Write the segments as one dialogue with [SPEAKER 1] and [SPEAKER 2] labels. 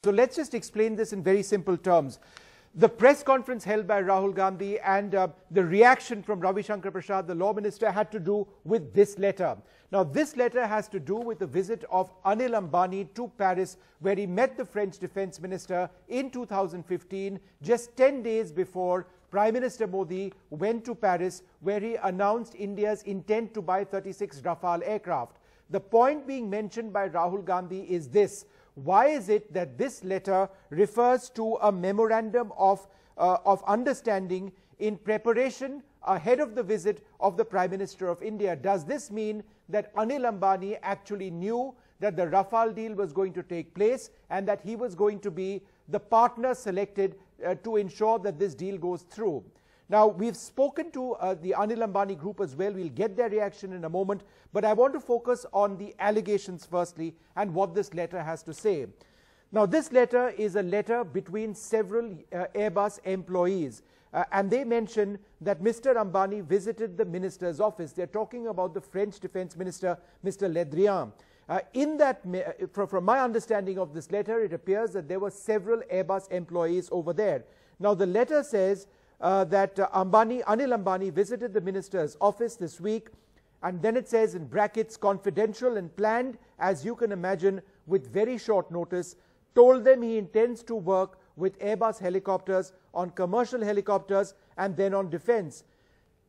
[SPEAKER 1] So let's just explain this in very simple terms. The press conference held by Rahul Gandhi and the reaction from Ravi Shankar Prasad, the law minister, had to do with this letter. Now, this letter has to do with the visit of Anil Ambani to Paris, where he met the French defense minister in 2015, just 10 days before Prime Minister Modi went to Paris, where he announced India's intent to buy 36 Rafale aircraft. The point being mentioned by Rahul Gandhi is this: why is it that this letter refers to a memorandum of understanding in preparation ahead of the visit of the Prime Minister of India? Does this mean that Anil Ambani actually knew that the Rafale deal was going to take place and that he was going to be the partner selected to ensure that this deal goes through? Now, we've spoken to the Anil Ambani group as well. We'll get their reaction in a moment. But I want to focus on the allegations firstly and what this letter has to say. Now, this letter is a letter between several Airbus employees. And they mention that Mr. Ambani visited the minister's office. They're talking about the French defense minister, Mr. Le Drian. From my understanding of this letter, it appears that there were several Airbus employees over there. Now, the letter says that Anil Ambani visited the minister's office this week, and then it says in brackets, confidential and planned, as you can imagine, with very short notice, told them he intends to work with Airbus helicopters on commercial helicopters and then on defense.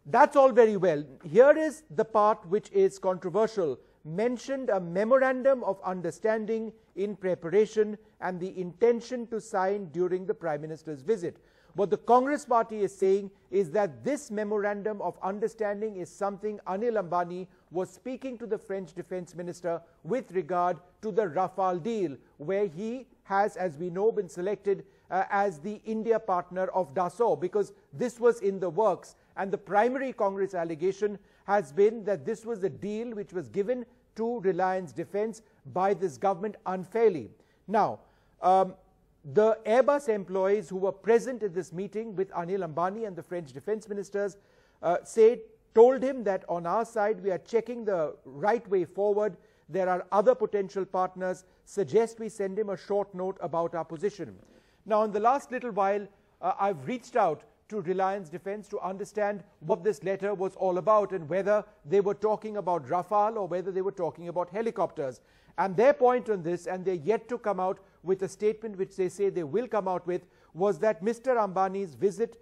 [SPEAKER 1] That's all very well. Here is the part which is controversial. Mentioned a memorandum of understanding in preparation and the intention to sign during the Prime Minister's visit. What the Congress party is saying is that this memorandum of understanding is something Anil Ambani was speaking to the French defense minister with regard to the Rafale deal, where he has, as we know, been selected as the India partner of Dassault, because this was in the works. And the primary Congress allegation has been that this was a deal which was given to Reliance Defense by this government unfairly. Now, the Airbus employees who were present at this meeting with Anil Ambani and the French defense ministers told him that on our side we are checking the right way forward. There are other potential partners. Suggest we send him a short note about our position. Now, in the last little while, I've reached out to Reliance Defense to understand what this letter was all about and whether they were talking about Rafale or whether they were talking about helicopters. And their point on this, and they're yet to come out with a statement which they say they will come out with, was that Mr. Ambani's visit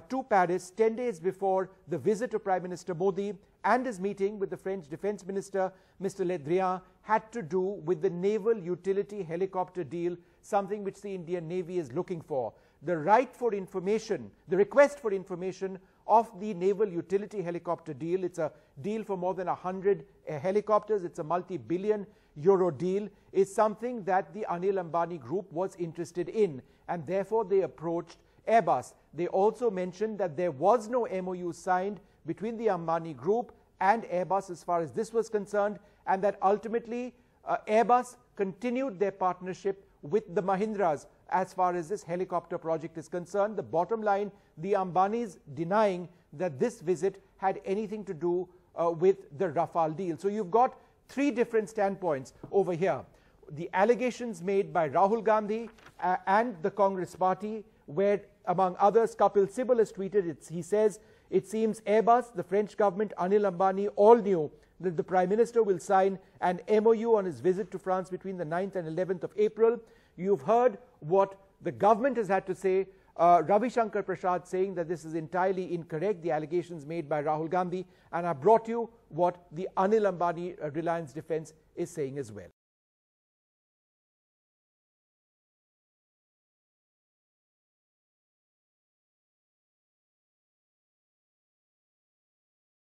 [SPEAKER 1] to Paris 10 days before the visit of Prime Minister Modi and his meeting with the French defense minister, Mr. Le Drian, had to do with the naval utility helicopter deal, something which the Indian Navy is looking for. The right for information, the request for information of the naval utility helicopter deal, it's a deal for more than 100 helicopters, it's a multi-billion euro deal, is something that the Anil Ambani group was interested in, and therefore they approached Airbus. They also mentioned that there was no MOU signed between the Ambani group and Airbus as far as this was concerned, and that ultimately Airbus continued their partnership with the Mahindras as far as this helicopter project is concerned. The bottom line, the Ambanis denying that this visit had anything to do with the Rafale deal. So you've got three different standpoints over here. The allegations made by Rahul Gandhi and the Congress party, where among others Kapil Sibal has tweeted, he says, it seems Airbus, the French government, Anil Ambani all knew that the Prime Minister will sign an MOU on his visit to France between the 9th and 11th of April. You've heard what the government has had to say. Ravi Shankar Prasad saying that this is entirely incorrect, the allegations made by Rahul Gandhi. And I brought you what the Anil Ambani Reliance Defense is saying as well.